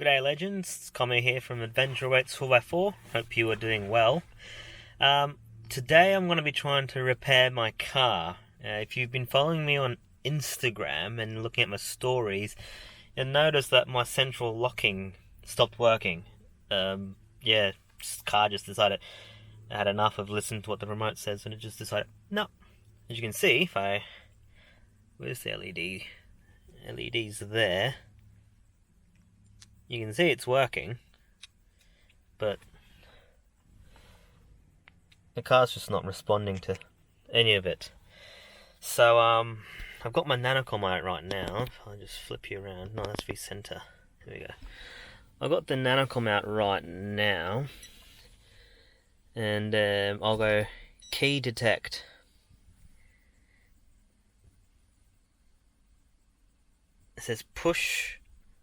G'day legends, it's Commie here from Adventure Awaits 4x4. Hope you are doing well. Today I'm going to be trying to repair my car. If you've been following me on Instagram and looking at my stories, you'll notice that my central locking stopped working. Car just decided I had enough of listening to what the remote says, and it just decided, no. As you can see, where's the LEDs there. You can see it's working, but the car's just not responding to any of it. So I've got my nanocom out right now. I'll just flip you around. No, that's V-center. Here we go. I've got the nanocom out right now, and I'll go key detect. It says push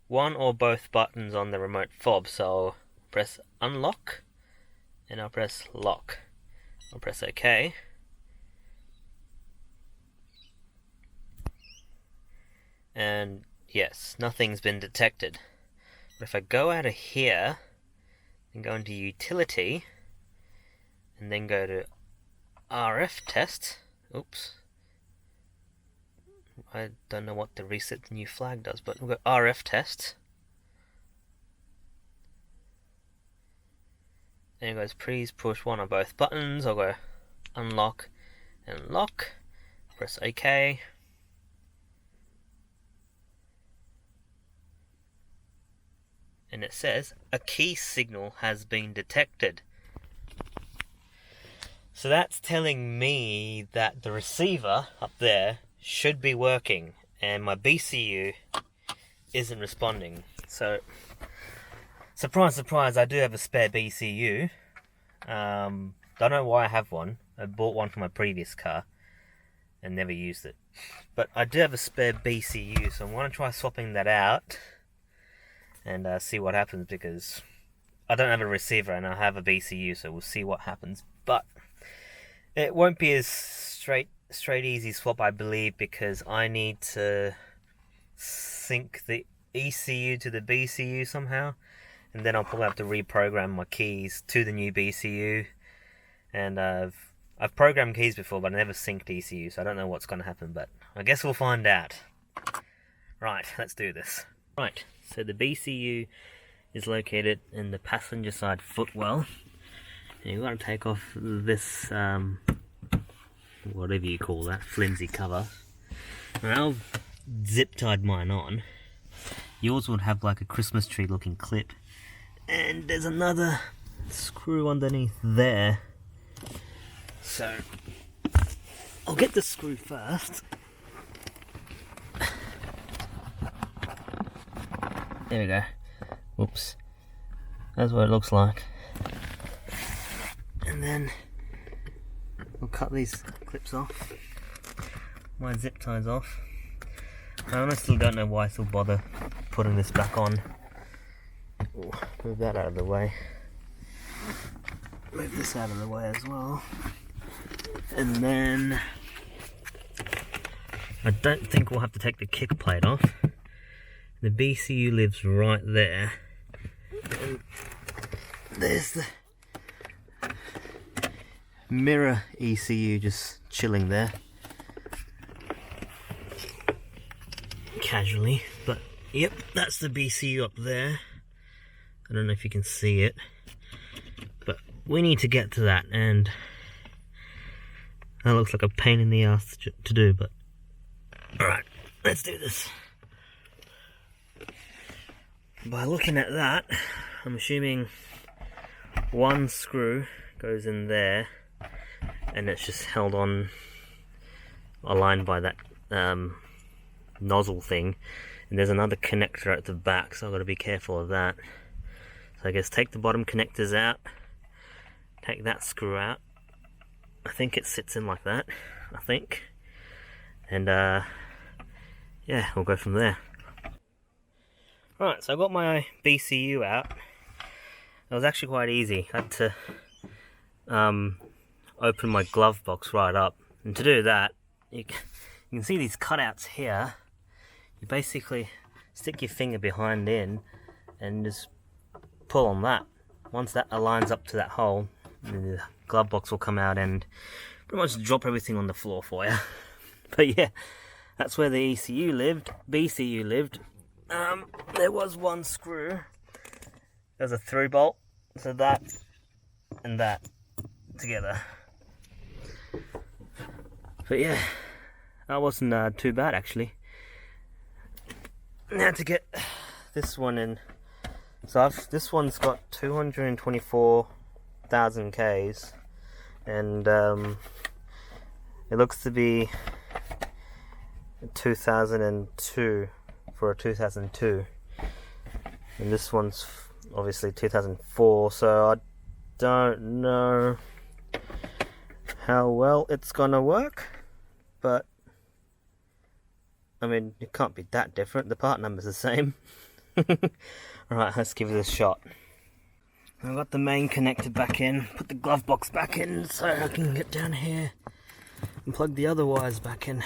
one or both buttons on the remote fob, so I'll press unlock and I'll press lock. I'll press OK. And yes, nothing's been detected. But if I go out of here and go into utility and then go to RF test, oops, I don't know what the reset new flag does, but we'll go RF test. And it goes, please push one or both buttons. I'll go unlock and lock. Press OK. And it says, a key signal has been detected. So that's telling me that the receiver up there should be working, and my BCU isn't responding. So, surprise, surprise, I do have a spare BCU. Don't know why I have one. I bought one for my previous car and never used it. But I do have a spare BCU, so I'm going to try swapping that out and see what happens, because I don't have a receiver and I have a BCU, so we'll see what happens. But it won't be as straight easy swap, I believe, because I need to sync the ECU to the BCU somehow, and then I'll probably have to reprogram my keys to the new BCU. And I've programmed keys before, but I never synced ECU, so I don't know what's going to happen, but I guess we'll find out. Right, let's do this. Right, so the BCU is located in the passenger side footwell. And you've got to take off this whatever you call that, flimsy cover. Now I've zip tied mine on. Yours would have like a Christmas tree looking clip, and there's another screw underneath there. So I'll get the screw first. There we go. Whoops. That's what it looks like. And then we'll cut these clips off. My zip ties off. I honestly don't know why I still bother putting this back on. Ooh, move that out of the way. Move this out of the way as well. And then I don't think we'll have to take the kick plate off. The BCU lives right there. And there's the mirror ECU just chilling there casually, but yep, that's the BCU up there. I don't know if you can see it, but we need to get to that, and that looks like a pain in the ass to do, but alright, let's do this. By looking at that, I'm assuming one screw goes in there, and it's just held on, aligned by that nozzle thing, and there's another connector at the back, so I've got to be careful of that. So I guess take the bottom connectors out, take that screw out. I think it sits in like that, I think, and yeah, we'll go from there. Right, so I got my BCU out. It was actually quite easy. I had to open my glove box right up, and to do that, you can see these cutouts here. You basically stick your finger behind in and just pull on that. Once that aligns up to that hole, the glove box will come out and pretty much drop everything on the floor for you. But yeah, that's where the ECU lived, BCU lived. There was one screw. There's a through bolt, so that and that together. But yeah, that wasn't too bad actually. Now to get this one in. So this one's got 224,000 Ks, and it looks to be 2002 for a 2002, and this one's obviously 2004, so I don't know how well it's gonna work, but I mean, it can't be that different. The part number's the same. Alright, let's give it a shot. I've got the main connected back in, put the glove box back in so I can get down here and plug the other wires back in.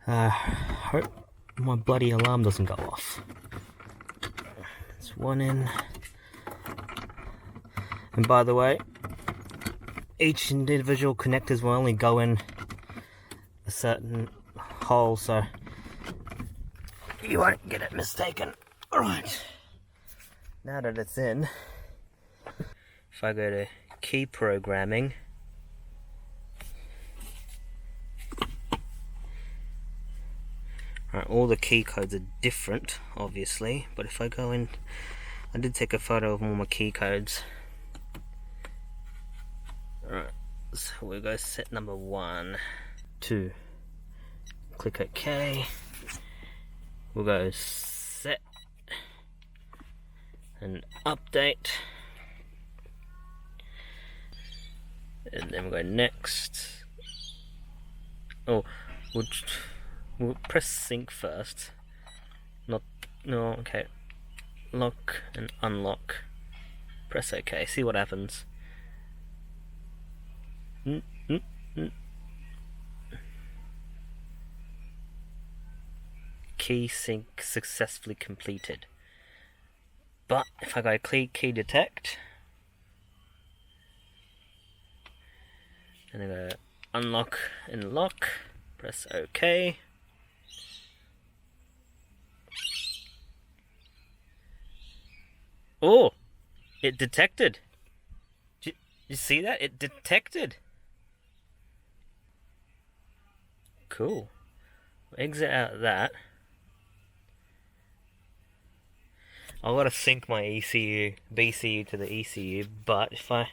Hope my bloody alarm doesn't go off. There's one in. And by the way, each individual connectors will only go in a certain hole, so you won't get it mistaken. Alright, now that it's in, if I go to key programming, right, all the key codes are different obviously, but if I go in, I did take a photo of all my key codes. Alright, so we'll go set number 1, 2, click OK, we'll go set and update, and then we'll go next. Oh, we'll press sync first. No, okay. Lock and unlock. Press OK, see what happens. Key sync successfully completed. But if I go key detect, and then go unlock and lock, press OK. Oh, it detected. Did you see that? It detected. Cool. Exit out of that. I've got to sync my ECU, BCU to the ECU, but if I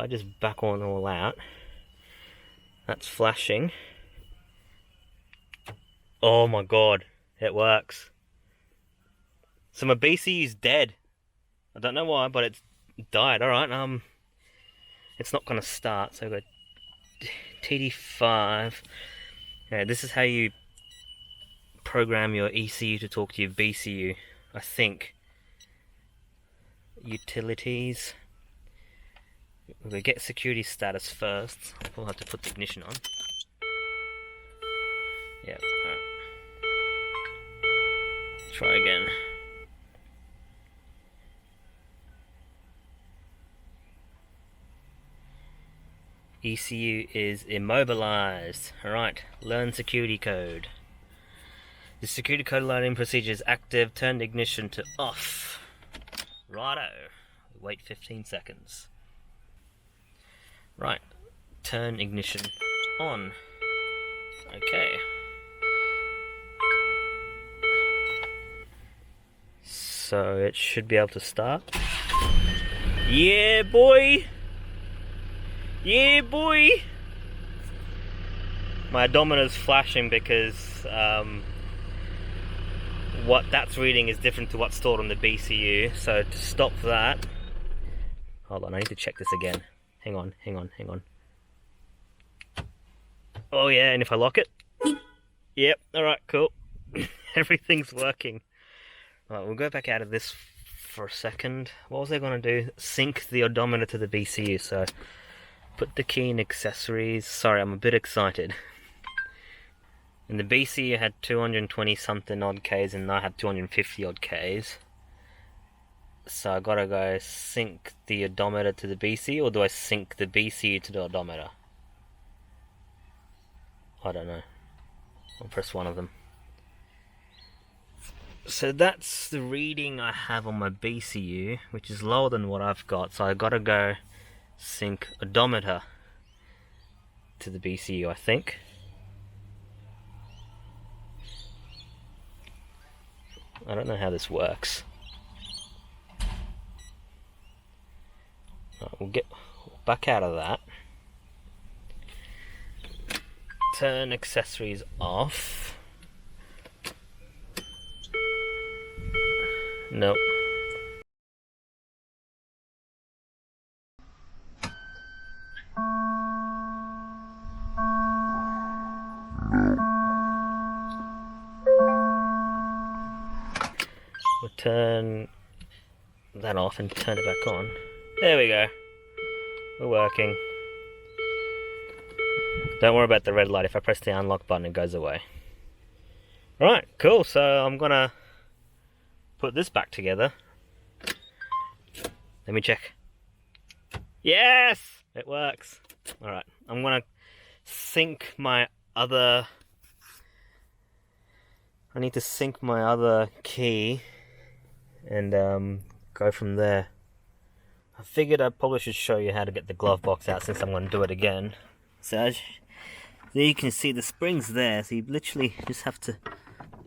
just back on all out, that's flashing. Oh my god, it works. So my BCU's dead. I don't know why, but it's died. Alright, it's not gonna start, so I go TD5. Yeah, this is how you program your ECU to talk to your BCU, I think. Utilities. We'll get security status first. We'll have to put the ignition on. Yeah, alright. Try again. ECU is immobilized. Alright, learn security code. The security code learning procedure is active. Turn the ignition to off. Righto. Wait 15 seconds. Right, turn ignition on. Okay. So it should be able to start. Yeah, boy! Yeah, boy! My odometer's flashing because what that's reading is different to what's stored on the BCU. So to stop that, hold on, I need to check this again. Hang on. Oh yeah, and if I lock it, yep. All right, cool. Everything's working. All right, we'll go back out of this for a second. What was I going to do? Sync the odometer to the BCU. So – put the key in accessories. Sorry, I'm a bit excited. In the BC I had 220 something odd Ks and I had 250 odd Ks. So I gotta go sync the odometer to the BC, or do I sync the BC to the odometer? I don't know. I'll press one of them. So that's the reading I have on my BCU, which is lower than what I've got. So I gotta go sync odometer to the BCU, I think. I don't know how this works. Right, we'll get back out of that. Turn accessories off. Nope. We'll turn that off and turn it back on. There we go. We're working. Don't worry about the red light. If I press the unlock button, it goes away. Right, cool. So I'm gonna put this back together. Let me check. Yes! It works. Alright, I'm gonna sync my other... I need to sync my other key and go from there. I figured I probably should show you how to get the glove box out since I'm going to do it again. So as you can see, the spring's there, so you literally just have to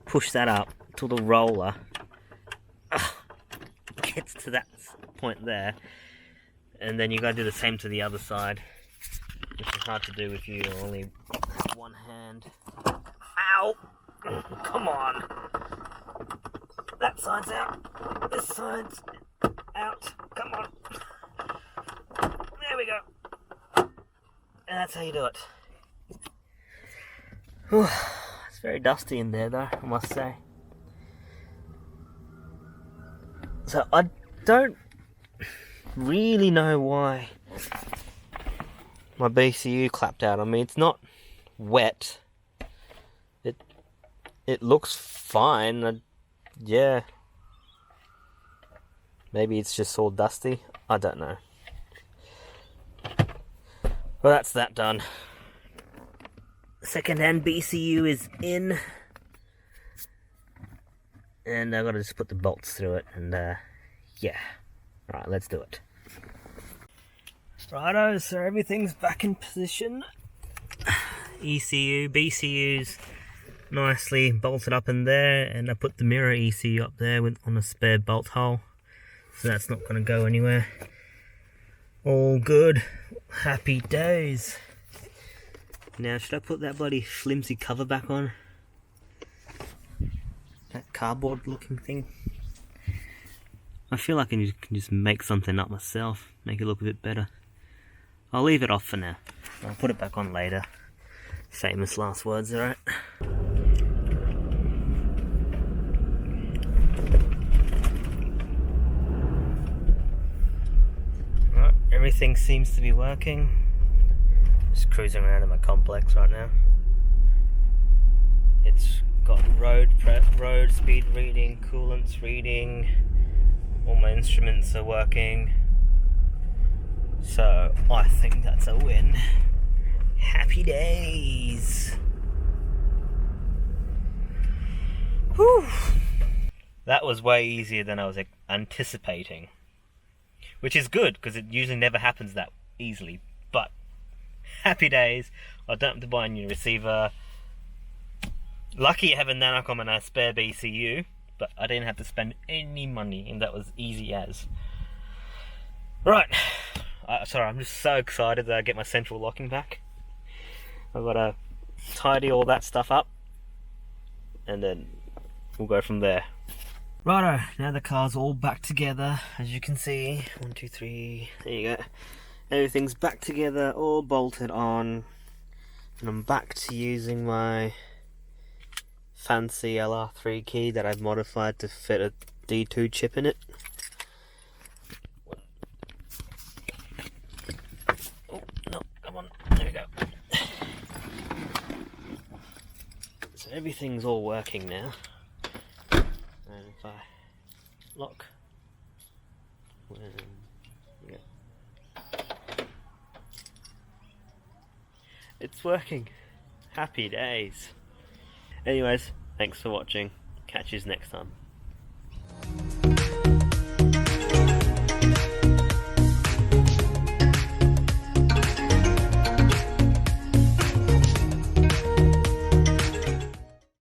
push that up till the roller gets to that point there, and then you got to do the same to the other side, which is hard to do if you only have one hand. Ow! Come on! That side's out. This side's out. Come on. There we go. And that's how you do it. Whew. It's very dusty in there though, I must say. So I don't really know why my BCU clapped out on me. It's not wet. It looks fine. Yeah. Maybe it's just all dusty. I don't know. Well, that's that done. Second-hand BCU is in. And I've got to just put the bolts through it. And, yeah. Alright, let's do it. Righto, so everything's back in position. ECU, BCU's nicely bolted up in there, and I put the mirror ECU up there on a spare bolt hole, so that's not going to go anywhere. All good, happy days. Now should I put that bloody flimsy cover back on? That cardboard looking thing? I feel like I can just make something up myself, make it look a bit better. I'll leave it off for now. I'll put it back on later. Famous last words, alright? Everything seems to be working. Just cruising around in my complex right now. It's got road speed reading, coolants reading, all my instruments are working. So I think that's a win. Happy days. Whew. That was way easier than I was anticipating. Which is good, because it usually never happens that easily. But, happy days. I don't have to buy a new receiver. Lucky having Nanocom and a spare BCU, but I didn't have to spend any money, and that was easy as. Right. Sorry, I'm just so excited that I get my central locking back. I've got to tidy all that stuff up, and then we'll go from there. Righto, now the car's all back together, as you can see. 1, 2, 3, there you go. Everything's back together, all bolted on. And I'm back to using my fancy LR3 key that I've modified to fit a D2 chip in it. Oh, no, come on, there we go. everything's all working now. And if I lock, yeah, it's working. Happy days. Anyways, thanks for watching. Catch you next time.